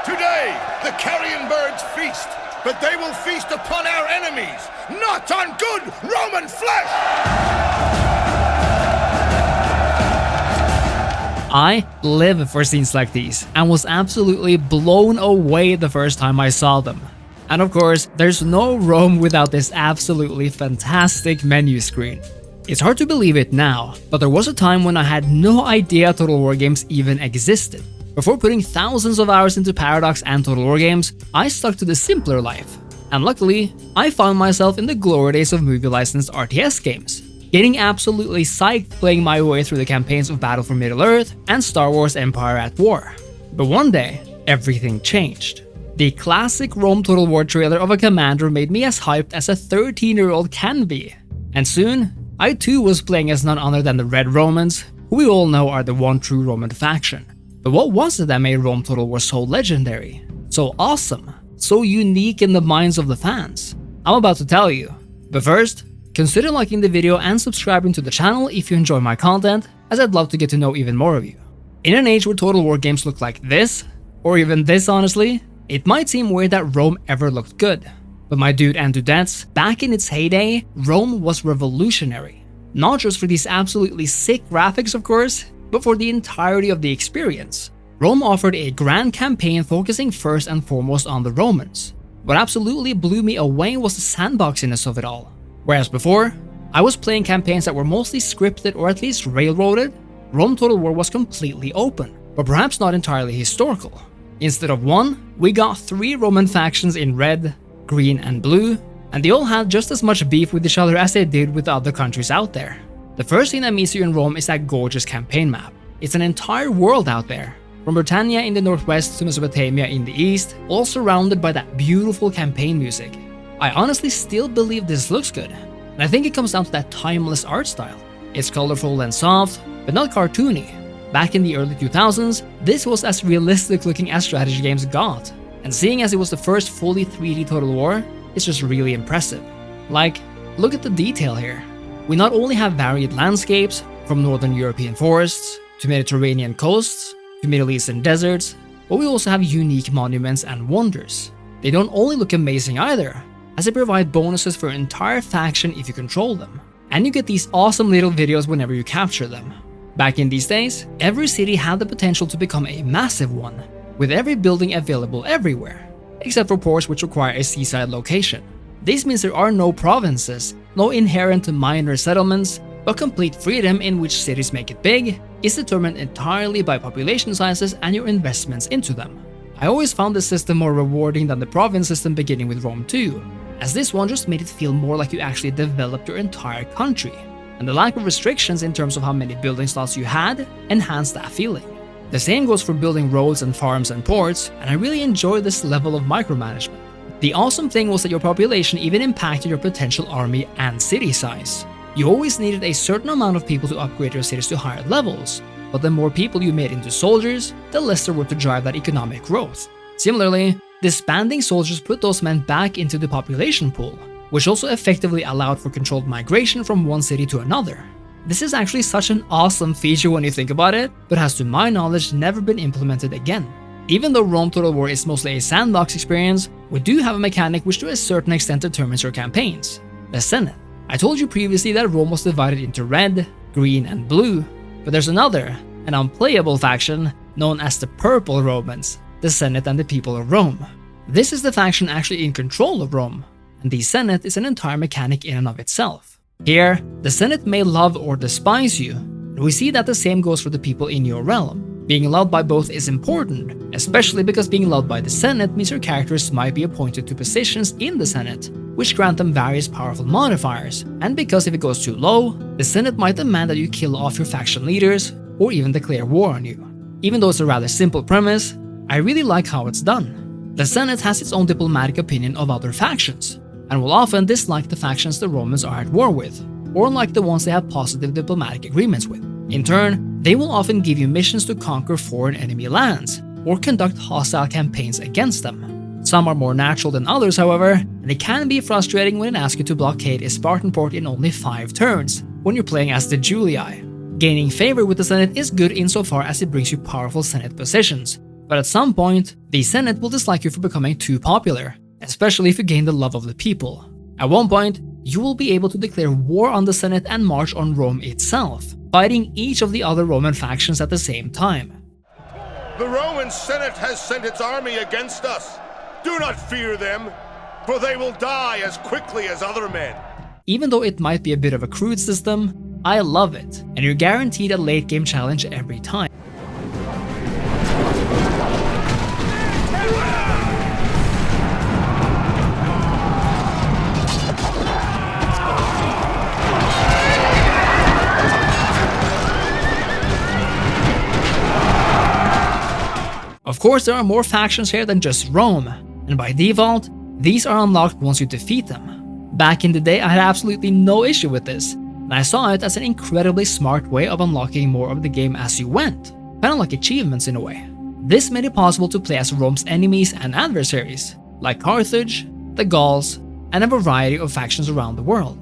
Today, the carrion birds feast, but they will feast upon our enemies, not on good Roman flesh! I live for scenes like these and was absolutely blown away the first time I saw them. And of course, there's no Rome without this absolutely fantastic menu screen. It's hard to believe it now, but there was a time when I had no idea Total War games even existed. Before putting thousands of hours into Paradox and Total War games, I stuck to the simpler life. And luckily, I found myself in the glory days of movie-licensed RTS games, getting absolutely psyched playing my way through the campaigns of Battle for Middle-earth and Star Wars Empire at War. But one day, everything changed. The classic Rome Total War trailer of a commander made me as hyped as a 13-year-old can be. And soon, I too was playing as none other than the Red Romans, who we all know are the one true Roman faction. But what was it that made Rome Total War so legendary, so awesome, so unique in the minds of the fans? I'm about to tell you. But first, consider liking the video and subscribing to the channel if you enjoy my content, as I'd love to get to know even more of you. In an age where Total War games look like this, or even this honestly, it might seem weird that Rome ever looked good. But my dude and dudettes, back in its heyday, Rome was revolutionary. Not just for these absolutely sick graphics of course, but for the entirety of the experience. Rome offered a grand campaign focusing first and foremost on the Romans. What absolutely blew me away was the sandboxiness of it all. Whereas before, I was playing campaigns that were mostly scripted or at least railroaded, Rome Total War was completely open, but perhaps not entirely historical. Instead of one, we got 3 Roman factions in red, green, and blue, and they all had just as much beef with each other as they did with the other countries out there. The first thing that meets you in Rome is that gorgeous campaign map. It's an entire world out there, from Britannia in the northwest to Mesopotamia in the east, all surrounded by that beautiful campaign music. I honestly still believe this looks good, and I think it comes down to that timeless art style. It's colorful and soft, but not cartoony. Back in the early 2000s, this was as realistic looking as strategy games got, and seeing as it was the first fully 3D Total War, it's just really impressive. Like, look at the detail here. We not only have varied landscapes, from northern European forests, to Mediterranean coasts, to Middle Eastern deserts, but we also have unique monuments and wonders. They don't only look amazing either, as they provide bonuses for an entire faction if you control them, and you get these awesome little videos whenever you capture them. Back in these days, every city had the potential to become a massive one, with every building available everywhere, except for ports which require a seaside location. This means there are no provinces, no inherent minor settlements, but complete freedom in which cities make it big is determined entirely by population sizes and your investments into them. I always found this system more rewarding than the province system beginning with Rome 2, as this one just made it feel more like you actually developed your entire country, and the lack of restrictions in terms of how many building slots you had enhanced that feeling. The same goes for building roads and farms and ports, and I really enjoy this level of micromanagement. The awesome thing was that your population even impacted your potential army and city size. You always needed a certain amount of people to upgrade your cities to higher levels, but the more people you made into soldiers, the less there were to drive that economic growth. Similarly, disbanding soldiers put those men back into the population pool, which also effectively allowed for controlled migration from one city to another. This is actually such an awesome feature when you think about it, but has to my knowledge never been implemented again. Even though Rome Total War is mostly a sandbox experience, we do have a mechanic which to a certain extent determines your campaigns: the Senate. I told you previously that Rome was divided into red, green, and blue, but there's another, an unplayable faction known as the Purple Romans, the Senate and the people of Rome. This is the faction actually in control of Rome, and the Senate is an entire mechanic in and of itself. Here, the Senate may love or despise you, and we see that the same goes for the people in your realm. Being loved by both is important, especially because being loved by the Senate means your characters might be appointed to positions in the Senate, which grant them various powerful modifiers, and because if it goes too low, the Senate might demand that you kill off your faction leaders, or even declare war on you. Even though it's a rather simple premise, I really like how it's done. The Senate has its own diplomatic opinion of other factions, and will often dislike the factions the Romans are at war with, or like the ones they have positive diplomatic agreements with. In turn, they will often give you missions to conquer foreign enemy lands, or conduct hostile campaigns against them. Some are more natural than others, however, and it can be frustrating when it asks you to blockade a Spartan port in only 5 turns, when you're playing as the Julii. Gaining favor with the Senate is good insofar as it brings you powerful Senate positions, But at some point, the Senate will dislike you for becoming too popular, especially if you gain the love of the people. At one point, you will be able to declare war on the Senate and march on Rome itself, fighting each of the other Roman factions at the same time. The Roman Senate has sent its army against us. Do not fear them, for they will die as quickly as other men. Even though it might be a bit of a crude system, I love it, and you're guaranteed a late game challenge every time. Of course, there are more factions here than just Rome, and by default, these are unlocked once you defeat them. Back in the day, I had absolutely no issue with this, and I saw it as an incredibly smart way of unlocking more of the game as you went, kinda like achievements in a way. This made it possible to play as Rome's enemies and adversaries, like Carthage, the Gauls, and a variety of factions around the world.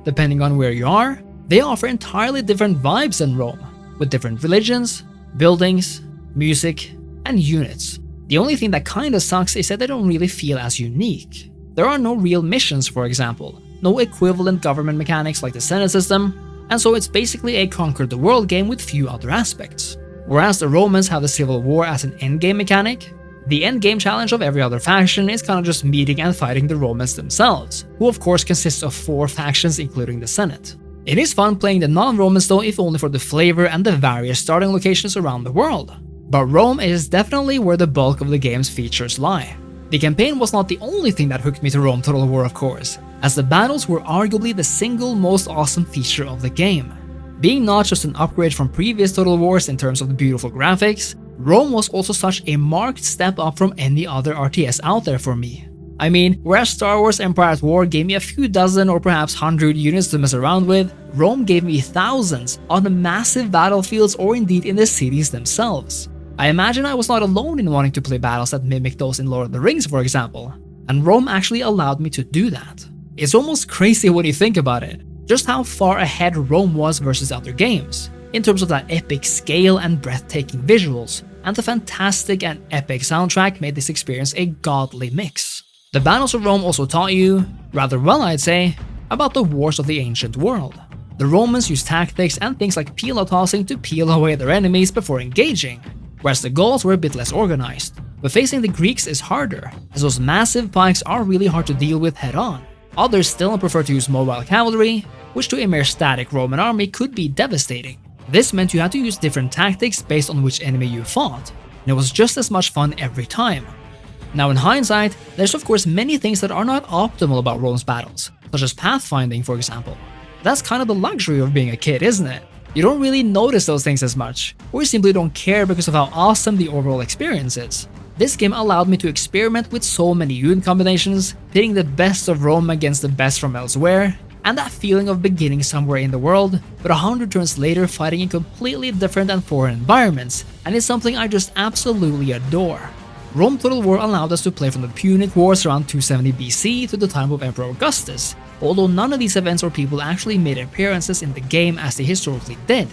Depending on where you are, they offer entirely different vibes than Rome, with different religions, buildings, music, and units. The only thing that kinda sucks is that they don't really feel as unique. There are no real missions, for example, no equivalent government mechanics like the Senate system, and so it's basically a conquer the world game with few other aspects. Whereas the Romans have the civil war as an endgame mechanic, the endgame challenge of every other faction is kinda just meeting and fighting the Romans themselves, who of course consists of 4 factions including the Senate. It is fun playing the non-Romans though, if only for the flavor and the various starting locations around the world. But Rome is definitely where the bulk of the game's features lie. The campaign was not the only thing that hooked me to Rome Total War, of course, as the battles were arguably the single most awesome feature of the game. Being not just an upgrade from previous Total Wars in terms of the beautiful graphics, Rome was also such a marked step up from any other RTS out there for me. I mean, whereas Star Wars Empire at War gave me a few dozen or perhaps 100 units to mess around with, Rome gave me thousands on the massive battlefields or indeed in the cities themselves. I imagine I was not alone in wanting to play battles that mimic those in Lord of the Rings, for example, and Rome actually allowed me to do that. It's almost crazy when you think about it, just how far ahead Rome was versus other games, in terms of that epic scale and breathtaking visuals, and the fantastic and epic soundtrack made this experience a godly mix. The battles of Rome also taught you, rather well I'd say, about the wars of the ancient world. The Romans used tactics and things like pillow tossing to peel away their enemies before engaging, whereas the Gauls were a bit less organized. But facing the Greeks is harder, as those massive pikes are really hard to deal with head-on. Others still prefer to use mobile cavalry, which to a mere static Roman army could be devastating. This meant you had to use different tactics based on which enemy you fought, and it was just as much fun every time. Now in hindsight, there's of course many things that are not optimal about Rome's battles, such as pathfinding for example. That's kind of the luxury of being a kid, isn't it? You don't really notice those things as much, or you simply don't care because of how awesome the overall experience is. This game allowed me to experiment with so many unit combinations, pitting the best of Rome against the best from elsewhere, and that feeling of beginning somewhere in the world, but 100 turns later fighting in completely different and foreign environments, and it's something I just absolutely adore. Rome Total War allowed us to play from the Punic Wars around 270 BC to the time of Emperor Augustus, although none of these events or people actually made appearances in the game as they historically did.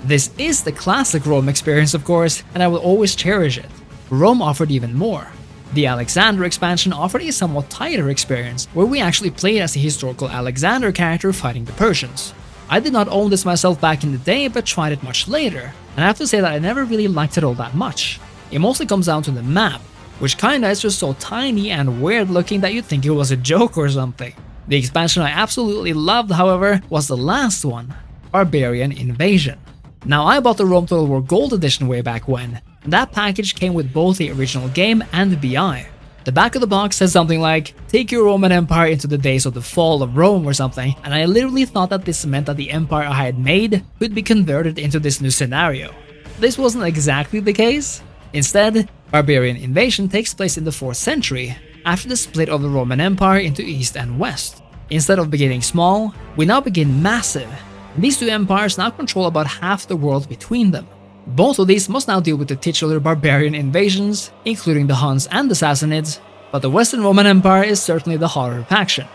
This is the classic Rome experience of course, and I will always cherish it. Rome offered even more. The Alexander expansion offered a somewhat tighter experience, where we actually played as a historical Alexander character fighting the Persians. I did not own this myself back in the day, but tried it much later, and I have to say that I never really liked it all that much. It mostly comes down to the map, which kinda is just so tiny and weird looking that you'd think it was a joke or something. The expansion I absolutely loved, however, was the last one, Barbarian Invasion. Now I bought the Rome Total War Gold Edition way back when, and that package came with both the original game and the BI. The back of the box says something like, "Take your Roman Empire into the days of the fall of Rome" or something, and I literally thought that this meant that the empire I had made could be converted into this new scenario. This wasn't exactly the case. Instead, Barbarian Invasion takes place in the 4th century, after the split of the Roman Empire into East and West. Instead of beginning small, we now begin massive. These two empires now control about half the world between them. Both of these must now deal with the titular barbarian invasions, including the Huns and the Sassanids, but the Western Roman Empire is certainly the hotter faction.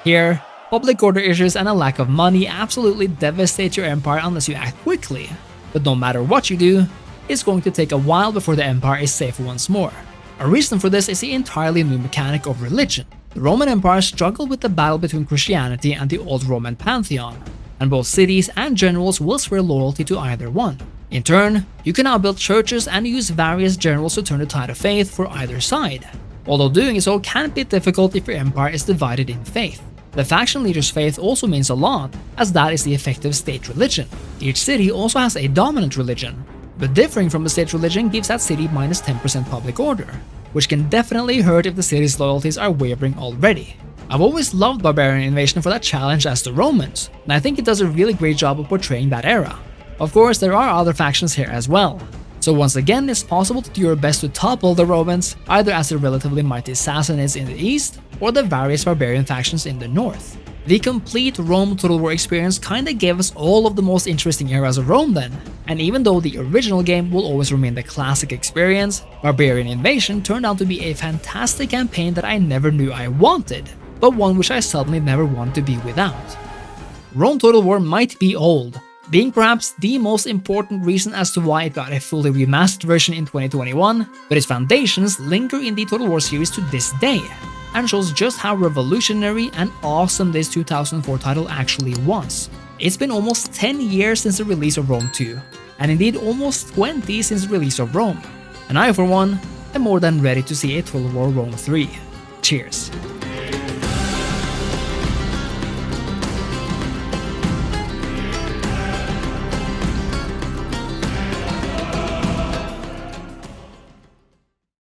Here, public order issues and a lack of money absolutely devastate your empire unless you act quickly. But no matter what you do, it's going to take a while before the empire is safe once more. A reason for this is the entirely new mechanic of religion. The Roman Empire struggled with the battle between Christianity and the old Roman pantheon, and both cities and generals will swear loyalty to either one. In turn, you can now build churches and use various generals to turn the tide of faith for either side, although doing so can be difficult if your empire is divided in faith. The faction leader's faith also means a lot, as that is the effective state religion. Each city also has a dominant religion, but differing from the state religion gives that city minus 10% public order, which can definitely hurt if the city's loyalties are wavering already. I've always loved Barbarian Invasion for that challenge as the Romans, and I think it does a really great job of portraying that era. Of course, there are other factions here as well, so once again it's possible to do your best to topple the Romans, either as the relatively mighty Sassanids in the east, or the various barbarian factions in the north. The complete Rome Total War experience kinda gave us all of the most interesting eras of Rome then, and even though the original game will always remain the classic experience, Barbarian Invasion turned out to be a fantastic campaign that I never knew I wanted, but one which I suddenly never wanted to be without. Rome Total War might be old, being perhaps the most important reason as to why it got a fully remastered version in 2021, but its foundations linger in the Total War series to this day, and shows just how revolutionary and awesome this 2004 title actually was. It's been almost 10 years since the release of Rome 2, and indeed almost 20 since the release of Rome, and I for one am more than ready to see a Total War Rome 3. Cheers.